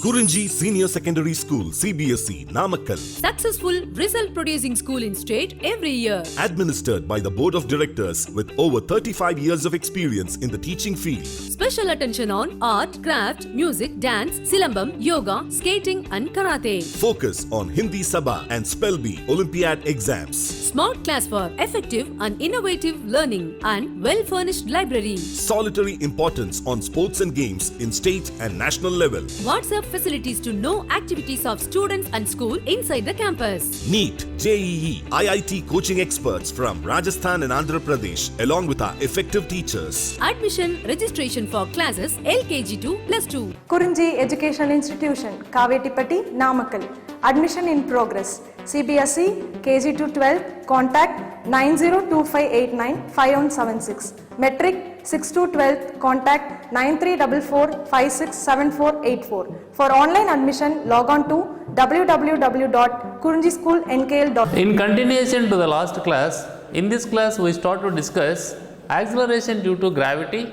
KURINJI Senior Secondary School, CBSE, Namakkal. Successful result producing school in state every year. Administered by the Board of Directors with over 35 years of experience in the teaching field. Special attention on art, craft, music, dance, silambam, yoga, skating and karate. Focus on Hindi Sabha and Spell Bee Olympiad exams. Smart class for effective and innovative learning and well-furnished library. Solitary importance on sports and games in state and national level. WhatsApp facilities to know activities of students and school inside the campus. NEET, JEE, IIT coaching experts from Rajasthan and Andhra Pradesh along with our effective teachers. Admission registration for classes LKG to +2. KURINJI Educational Institution, Kavetipatti, Namakkal. Admission in progress. CBSE, KG to 12, contact 9025895176. Metric 6 to 12, contact 9344567484. For online admission, log on to www.kurinjischoolnkl.in. In continuation to the last class, in this class we start to discuss acceleration due to gravity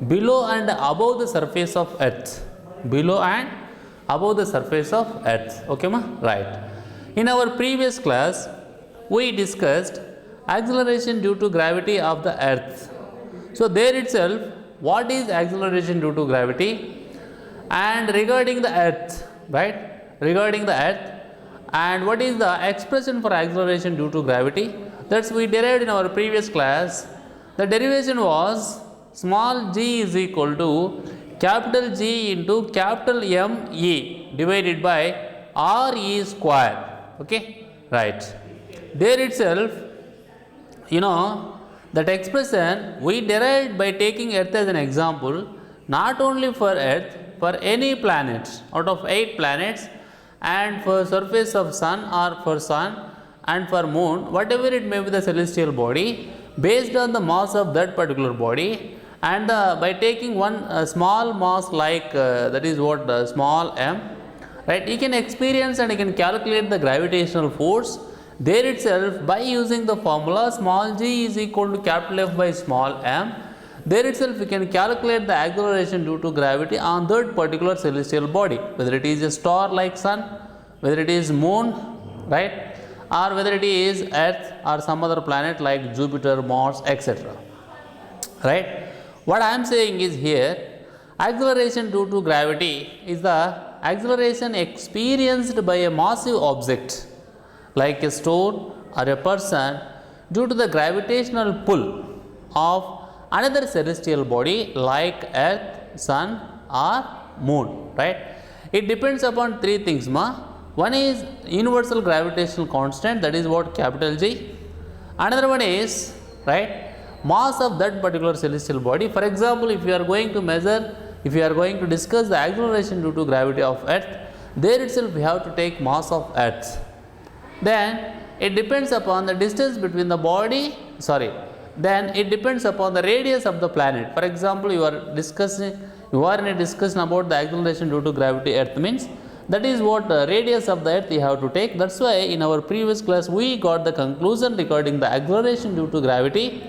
below and above the surface of Earth. Below and above the surface of Earth. Okay, ma? Right. In our previous class, we discussed acceleration due to gravity of the Earth. So, there itself, what is acceleration due to gravity? And regarding the Earth, right? Regarding the Earth, and what is the expression for acceleration due to gravity? That's we derived in our previous class. The derivation was small g is equal to capital G into capital M E divided by R E square. Okay, right. There itself, you know, that expression we derived by taking Earth as an example, not only for Earth, for any planet out of 8 planets, and for surface of Sun or for Sun and for Moon, whatever it may be the celestial body, based on the mass of that particular body, and by taking one small mass like that is what small m, right, you can experience and you can calculate the gravitational force. There itself, by using the formula small g is equal to capital F by small m, there itself you can calculate the acceleration due to gravity on that particular celestial body, whether it is a star like Sun, whether it is Moon, right, or whether it is Earth or some other planet like Jupiter, Mars, etc. Right. What I am saying is here, acceleration due to gravity is the acceleration experienced by a massive object like a stone or a person due to the gravitational pull of another celestial body like Earth, Sun or Moon, right. It depends upon 3 things, ma. One is universal gravitational constant, that is what capital G. Another one is, right, mass of that particular celestial body. For example, if you are going to measure, if you are going to discuss the acceleration due to gravity of Earth, there itself we have to take mass of Earth. Then it depends upon the distance between the body, then it depends upon the radius of the planet. For example, you are in a discussion about the acceleration due to gravity Earth means, that is what radius of the Earth you have to take. That's why in our previous class we got the conclusion regarding the acceleration due to gravity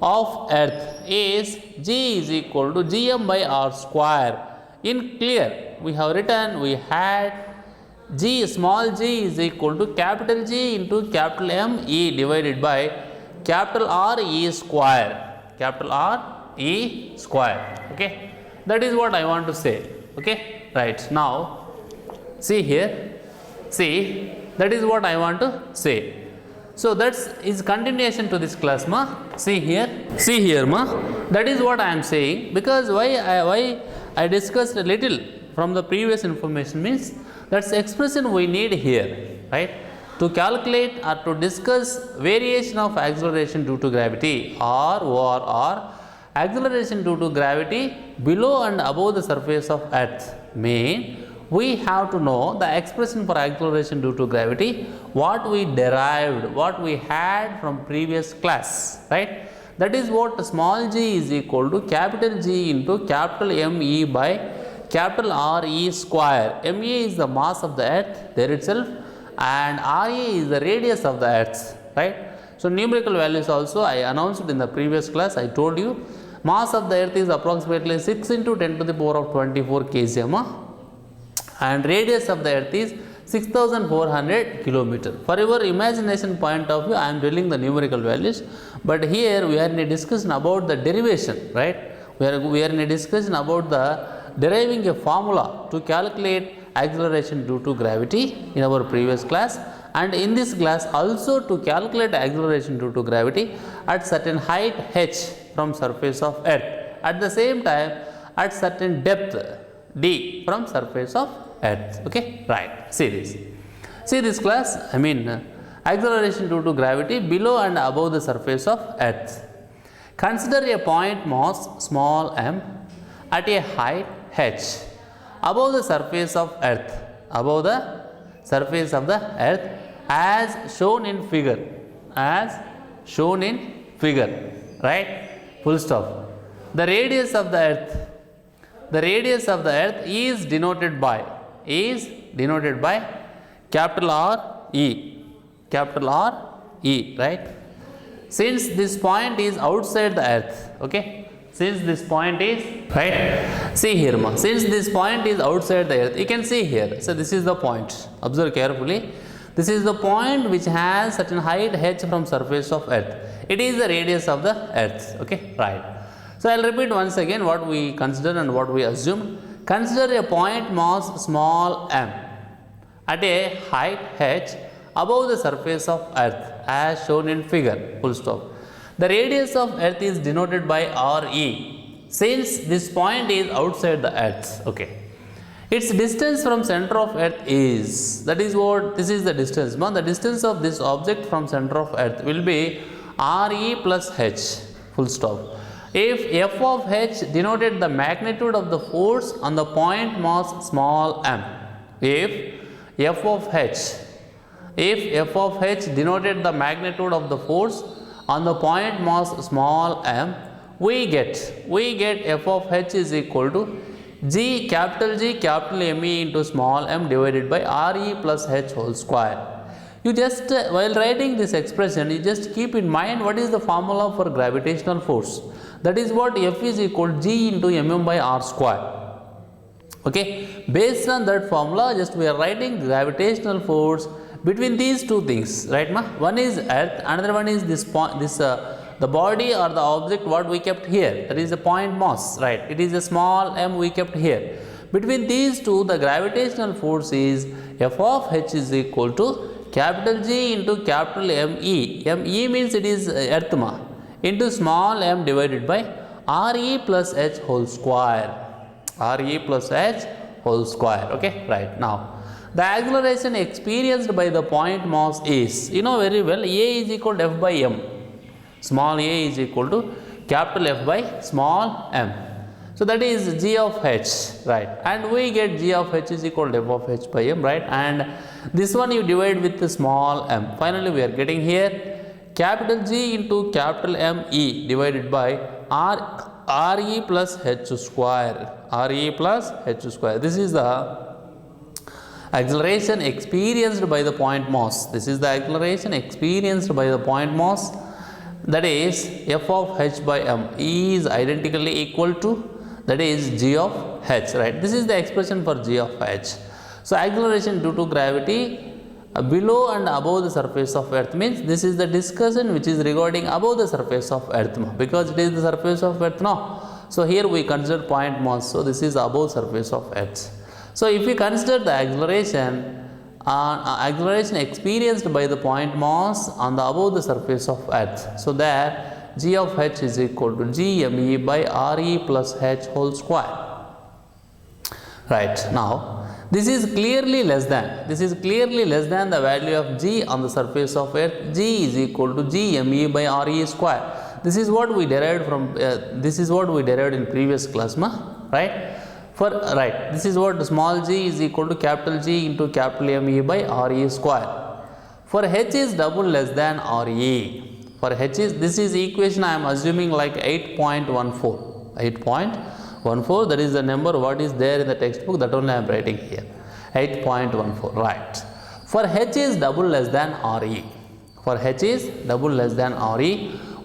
of Earth is g is equal to gm by r square. In clear, we have written, we had g, small g is equal to capital G into capital M E divided by capital R E square, capital R E square. Okay, that is what I want to say. Okay, right. Now see here, see, that is what I want to say. So that is continuation to this class, ma. See here, ma. That is what I am saying, because why I discussed a little from the previous information means that's expression we need here, right, to calculate or to discuss variation of acceleration due to gravity or acceleration due to gravity below and above the surface of Earth. Mean we have to know the expression for acceleration due to gravity, what we derived, what we had from previous class, right. That is what small g is equal to capital G into capital M E by capital R E square. M E is the mass of the Earth there itself, and R E is the radius of the Earth, right. So numerical values also I announced in the previous class. I told you mass of the Earth is approximately 6 into 10 to the power of 24 kg. and radius of the earth is 6400 kilometer. For your imagination point of view, I am telling the numerical values, but here we are in a discussion about the derivation, right? We are in a discussion about the deriving a formula to calculate acceleration due to gravity in our previous class, and in this class also to calculate acceleration due to gravity at certain height h from surface of earth, at the same time at certain depth d from surface of earth. Okay, right. See this class, I mean acceleration due to gravity below and above the surface of earth. Consider a point mass small m at a height h above the surface of earth, above the surface of the earth, as shown in figure, right? Full stop. The radius of the earth is denoted by capital R E, right? Since this point is outside the earth, okay, since this point is, right, see here ma, since this point is outside the earth, you can see here, so this is the point, observe carefully, this is the point which has certain height h from surface of earth, it is the radius of the earth, okay, right. So I will repeat once again what we consider and what we assume. Consider a point mass small m at a height h above the surface of earth as shown in figure, full stop. The radius of earth is denoted by RE since this point is outside the earth, okay. Its distance from center of earth is, that is what, this is the distance, the distance of this object from center of earth will be RE plus h, full stop. If f of h denoted the magnitude of the force on the point mass small m, if f of h denoted the magnitude of the force on the point mass small m, we get f of h is equal to G capital Me into small m divided by Re plus h whole square. You just while writing this expression, you just keep in mind what is the formula for gravitational force. That is what F is equal to G into mm by r square. Okay, based on that formula, just we are writing gravitational force between these two things, right ma? One is earth, another one is this point, the body or the object what we kept here, that is the point mass, right? It is a small m we kept here. Between these two, the gravitational force is F of h is equal to capital G into capital Me. Me means it is earth ma, into small m divided by Re plus h whole square. Re plus h whole square. Okay, right. Now the acceleration experienced by the point mass is, you know very well, A is equal to F by m. Small a is equal to capital F by small m. So that is G of h, right? And we get G of h is equal to F of h by m, right? And this one you divide with the small m. Finally, we are getting here capital G into capital Me divided by Re plus h square. Re plus h square. This is the acceleration experienced by the point mass. This is the acceleration experienced by the point mass. That is F of h by m is identically equal to, that is G of h, right? This is the expression for G of h. So acceleration due to gravity below and above the surface of earth means this is the discussion which is regarding above the surface of earth, because it is the surface of earth now. So here we consider point mass, so this is above surface of earth. So if we consider the acceleration experienced by the point mass on the above the surface of earth, so that G of h is equal to Gme by Re plus h whole square. Right. Now this is clearly less than the value of G on the surface of earth. G is equal to Gme by Re square. This is what we derived from in previous class, right? This is what small g is equal to capital G into capital Me by Re square. For h is double less than Re. For h is, this is equation I am assuming like 8.14, that is the number what is there in the textbook, that only I am writing here, 8.14, right. For h is double less than Re,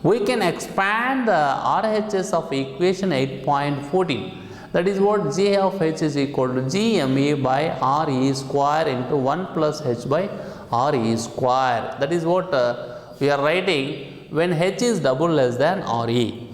we can expand the RHS of equation 8.14. That is what G of H is equal to GME by RE square into 1 plus H by RE square. That is what we are writing when H is double less than RE.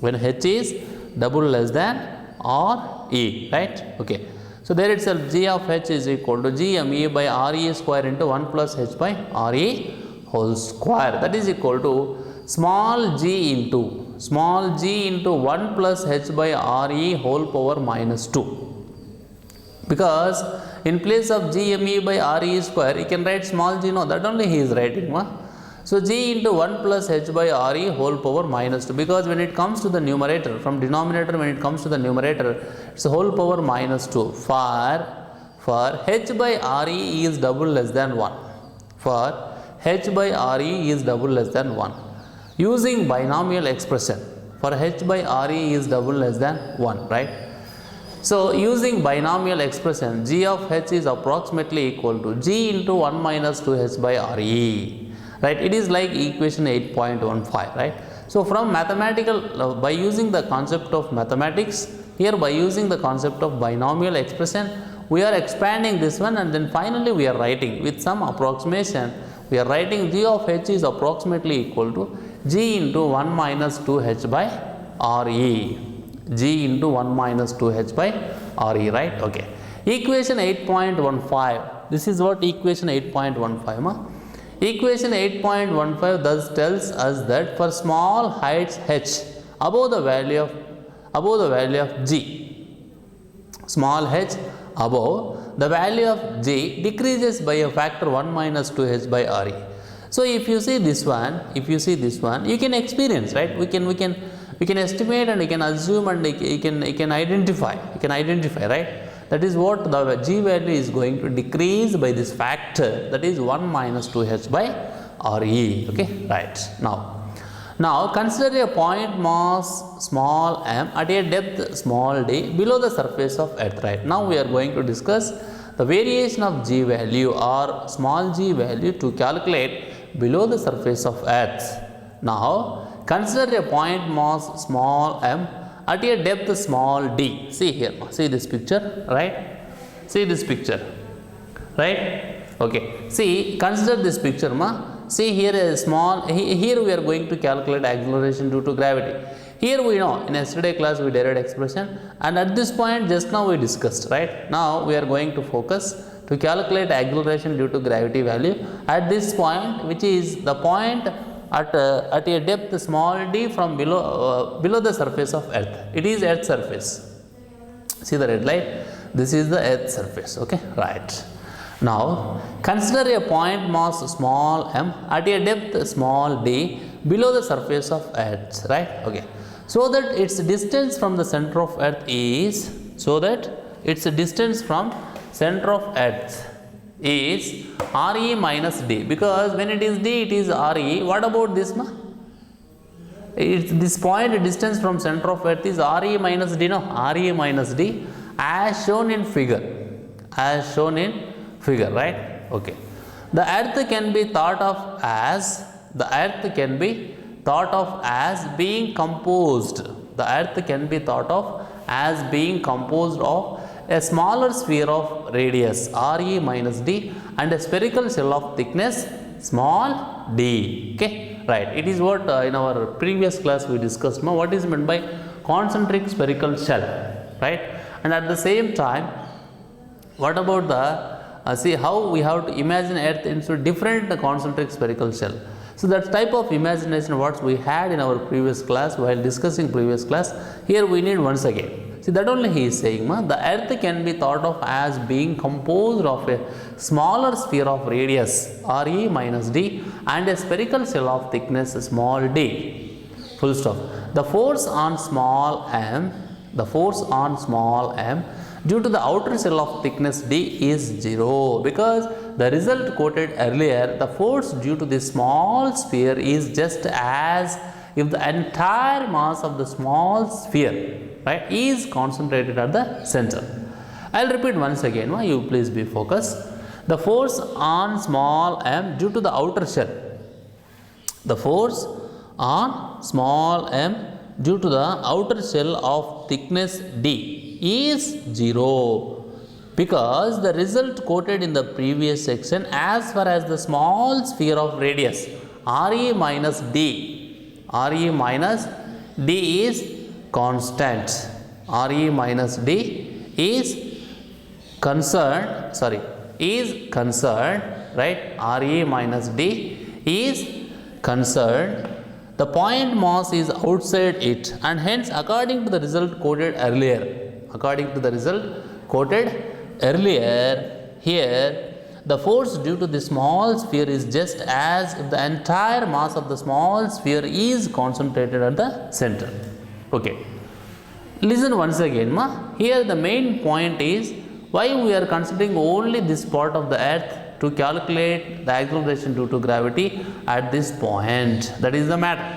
When H is double less than RE, right? Okay. So there itself G of H is equal to GME by RE square into 1 plus H by RE whole square. That is equal to small g into 1 plus H by RE whole power minus 2. Because in place of GME by RE square, you can write small g, no, that only he is writing. So g into 1 plus H by RE whole power minus 2, because when it comes to the numerator, from denominator when it comes to the numerator, it's whole power minus 2. For H by RE is double less than 1. For H by RE is double less than 1. Using binomial expression, for H by RE is double less than 1, right? So using binomial expression, G of H is approximately equal to G into 1 minus 2H by RE, right? It is like equation 8.15, right? So from mathematical, by using the concept of mathematics, here by using the concept of binomial expression, we are expanding this one, and then finally we are writing with some approximation, we are writing G of H is approximately equal to G into 1 minus 2H by RE. G into 1 minus 2H by RE, right? Okay. Equation 8.15. This is what equation 8.15. Equation 8.15 thus tells us that for small heights H above the value of G, small h above the value of G decreases by a factor 1 minus 2H by RE. So if you see this one, you can experience, right? We can estimate and we can assume and you can identify, right? That is what the G value is going to decrease by this factor, that is 1 minus 2H by RE. Okay, right. Now consider a point mass small m at a depth small d below the surface of earth, right? Now we are going to discuss the variation of G value or small g value to calculate below the surface of earth. Now consider a point mass small m at a depth small d. See here, see this picture, right? See this picture, right? Okay, see, consider this picture, see here a small, here we are going to calculate acceleration due to gravity. Here we know, in yesterday class we derived expression, and at this point just now we discussed, right? Now we are going to focus to calculate acceleration due to gravity value at this point, which is the point at a depth small d from below the surface of earth. It is earth surface. See the red light? This is the earth surface. Okay, right. Now consider a point mass small m at a depth small d below the surface of earth, right? Okay, so that its distance from the center of earth is, is RE minus D, because when it is D it is RE. What about this, this point distance from center of earth is RE minus D, no? RE minus D as shown in figure, right? Okay. The earth can be thought of as being composed. The earth can be thought of as being composed of a smaller sphere of radius RE minus D and a spherical shell of thickness small d. Okay, right. It is what in our previous class we discussed. Now, what is meant by concentric spherical shell, right? And at the same time, what about the see how we have to imagine earth into different concentric spherical shell. So that type of imagination what we had in our previous class while discussing previous class, here we need once again. See, that only he is saying, the earth can be thought of as being composed of a smaller sphere of radius RE minus D and a spherical shell of thickness small d. Full stop. The force on small m due to the outer shell of thickness d is 0, because the result quoted earlier, the force due to this small sphere is just as if the entire mass of the small sphere, right, is concentrated at the center. I will repeat once again, you please be focused. The force on small m due to the outer shell, the force on small m due to the outer shell of thickness d is 0 because the result quoted in the previous section as far as the small sphere of radius Re minus d is constant. Re minus d is concerned, right? Re minus d is concerned. The point mass is outside it, and hence according to the result quoted earlier, here the force due to the small sphere is just as if the entire mass of the small sphere is concentrated at the center. Okay. Listen once again, ma. Here the main point is why we are considering only this part of the earth to calculate the acceleration due to gravity at this point. That is the matter.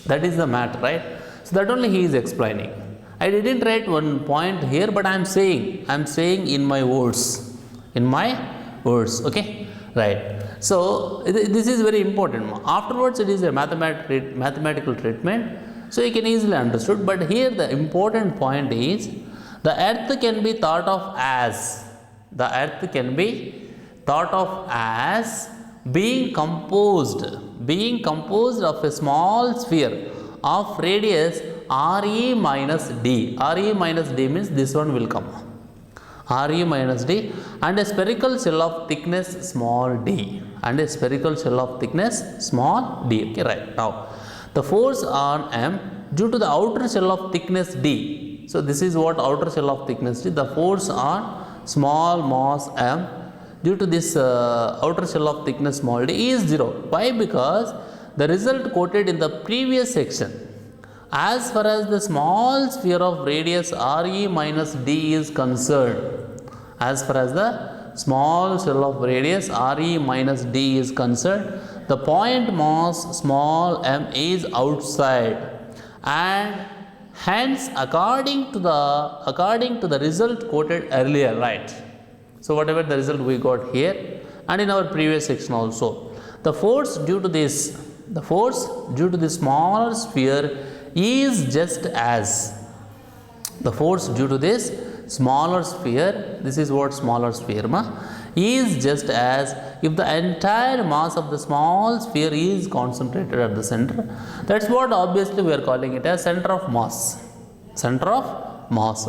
Right? So that only he is explaining. I didn't write one point here, but I am saying in my words. Okay, right? So this is very important. Afterwards, it is a mathematical treatment, so you can easily understood. But here the important point is the earth can be thought of as being composed of a small sphere of radius Re minus d. Re minus d means this one will come. Re minus d and a spherical shell of thickness small d. Okay, right. Now, the force on M due to the outer shell of thickness d. So, this is what outer shell of thickness d. The force on small mass M due to this outer shell of thickness small d is 0. Why? Because the result quoted in the previous section as far as the small sphere of radius Re minus d is concerned, the point mass small m is outside, and hence according to the result quoted earlier, right? So whatever the result we got here and in our previous section also, the force due to this smaller sphere is just as this is what smaller sphere is just as if the entire mass of the small sphere is concentrated at the center. That's what obviously we are calling it as center of mass.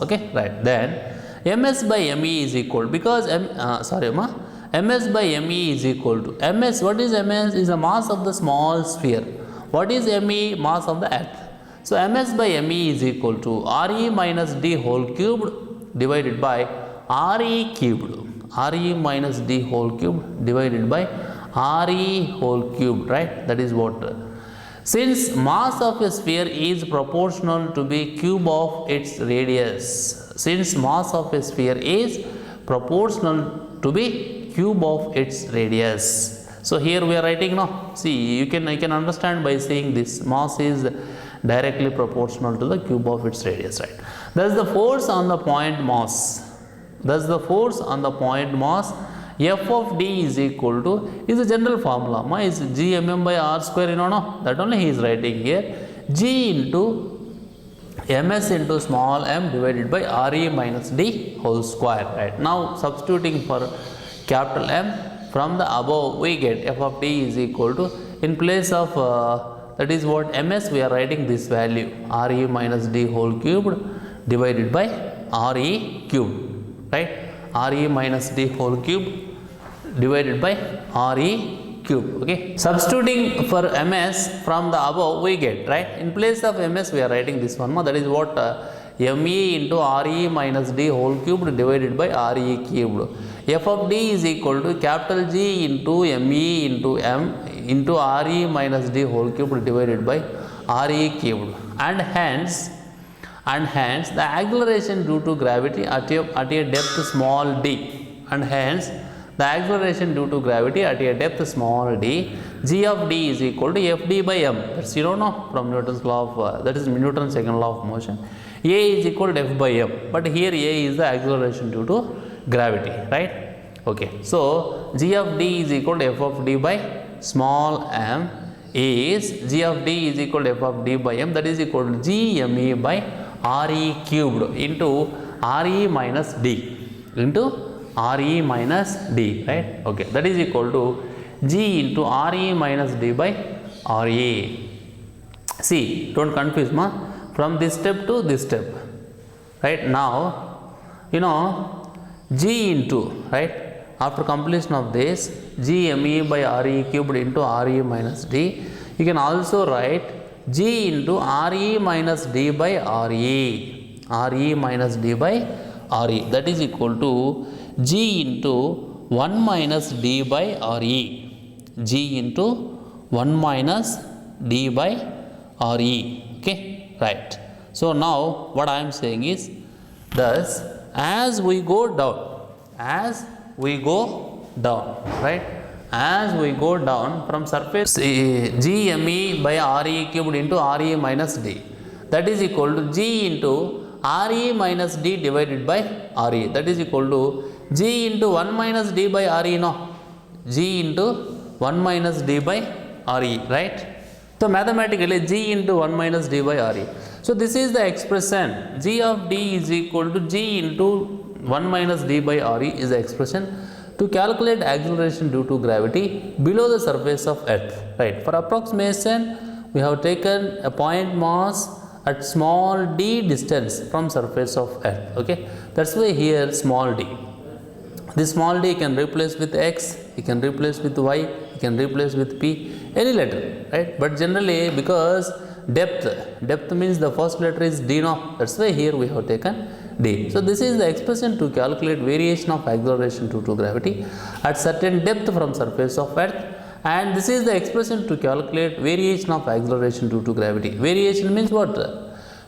Okay, right. Then ms by me is equal, because ms by me is equal to ms. What is ms? Is the mass of the small sphere. What is me? Mass of the earth. So ms by me is equal to Re minus d whole cubed divided by Re cubed. Re minus d whole cubed divided by Re whole cubed, right? That is what. Since mass of a sphere is proportional to be cube of its radius. So here we are writing now. See, you can understand by saying this mass is directly proportional to the cube of its radius, right? Thus the force on the point mass. F of d is equal to is a general formula. Is gmm by r square. No. That only he is writing here. G into ms into small m divided by Re minus d whole square. Right. Now substituting for capital M from the above, we get f of d is equal to, in place of that is what ms, we are writing this value Re minus d whole cubed divided by Re cubed, right? Re minus d whole cubed divided by Re cubed. Okay, substituting for ms from the above, we get, right, in place of ms we are writing this one, that is what me into Re minus d whole cubed divided by Re cubed. F of d is equal to capital G into me into m into Re minus d whole cubed divided by Re cubed, and hence the acceleration due to gravity at a depth small d, G of d is equal to Fd by m. That's you don't know from Newton's law of that is Newton's second law of motion. A is equal to F by m, but here A is the acceleration due to gravity, right? Okay, so G of d is equal to F of d by small m is G of d is equal to F of d by m, that is equal to G me by Re cubed into Re minus D into Re minus D, right? Okay, that is equal to G into Re minus D by Re. See, don't confuse ma, from this step to this step, right? Now, you know, G into, right, after completion of this, Gme by Re cubed into Re minus D, you can also write G into Re minus D by Re, Re minus D by Re, that is equal to G into 1 minus D by Re, G into 1 minus D by Re, okay, right. So now what I am saying is, thus as we go down, right, as we go down from surface Gme by Re cubed into Re minus D, that is equal to G into Re minus D divided by Re, that is equal to G into 1 minus D by Re, no, G into 1 minus D by Re, right? So mathematically G into 1 minus D by Re. So this is the expression, G of D is equal to G into 1 minus D by Re is the expression to calculate acceleration due to gravity below the surface of Earth, right? For approximation, we have taken a point mass at small d distance from surface of Earth, okay? That's why here small d. This small d you can replace with x, you can replace with y, you can replace with p, any letter, right? But generally, because depth means the first letter is d, no, that's why here we have taken d. So this is the expression to calculate variation of acceleration due to gravity at certain depth from surface of Earth, and this is the expression to calculate variation of acceleration due to gravity. Variation means what?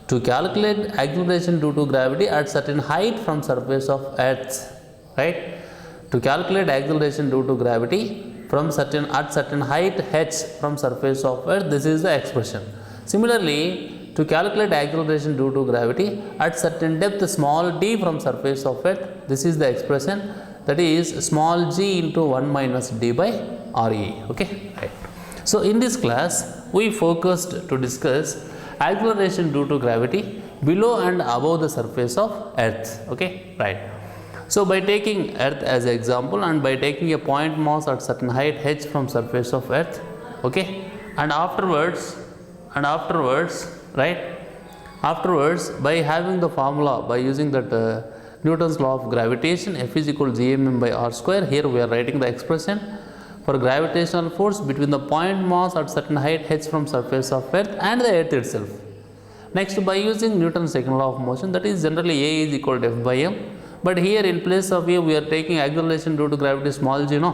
To calculate acceleration due to gravity at certain height from surface of Earth, right? To calculate acceleration due to gravity from certain height h from surface of Earth, this is the expression. Similarly, to calculate acceleration due to gravity at certain depth small d from surface of Earth, this is the expression, that is small g into 1 minus d by Re, okay, right. So in this class, we focused to discuss acceleration due to gravity below and above the surface of Earth, okay, right. So by taking Earth as an example and by taking a point mass at certain height h from surface of Earth, okay, and afterwards, right, afterwards by having the formula, by using that Newton's law of gravitation, F is equal to gmm by r square, here we are writing the expression for gravitational force between the point mass at certain height h from surface of Earth and the Earth itself. Next, by using Newton's second law of motion, that is generally A is equal to F by m, but here in place of A we are taking acceleration due to gravity small g, no,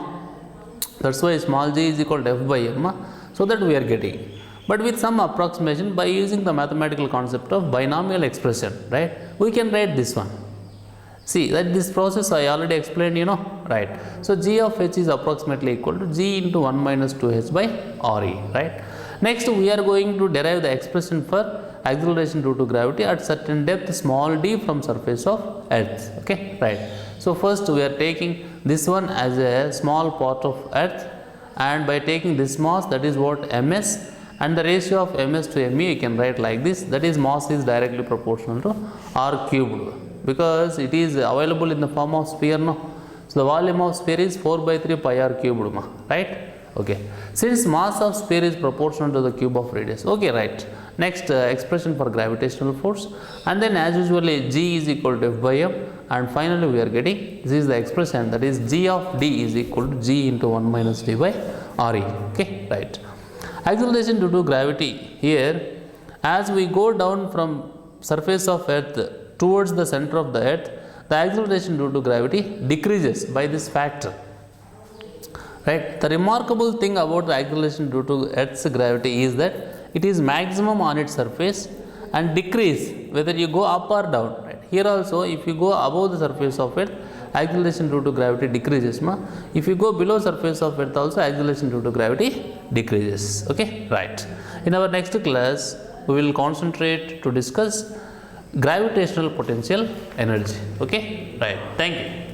that's why small g is equal to F by m, so that we are getting. But with some approximation, by using the mathematical concept of binomial expression, right, we can write this one. See that this process I already explained, you know, right. So g of h is approximately equal to g into 1 minus 2h by Re, right. Next, we are going to derive the expression for acceleration due to gravity at certain depth small d from surface of Earth, okay, right. So first we are taking this one as a small part of Earth, and by taking this mass, that is what ms, and the ratio of ms to me you can write like this, that is mass is directly proportional to r cubed, because it is available in the form of sphere, no. So the volume of sphere is 4 by 3 pi r cubed, ma, right, okay. Since mass of sphere is proportional to the cube of radius, okay, right. Next, expression for gravitational force, and then as usually g is equal to F by m, and finally we are getting, this is the expression, that is g of d is equal to g into 1 minus d by Re, okay, right. Acceleration due to gravity here, as we go down from surface of Earth towards the center of the Earth, the acceleration due to gravity decreases by this factor, right. The remarkable thing about the acceleration due to Earth's gravity is that it is maximum on its surface and decrease whether you go up or down, right. Here also, if you go above the surface of Earth, acceleration due to gravity decreases, ma. If you go below surface of Earth also, acceleration due to gravity decreases, okay, right. In our next class, we will concentrate to discuss gravitational potential energy, okay, right. Thank you.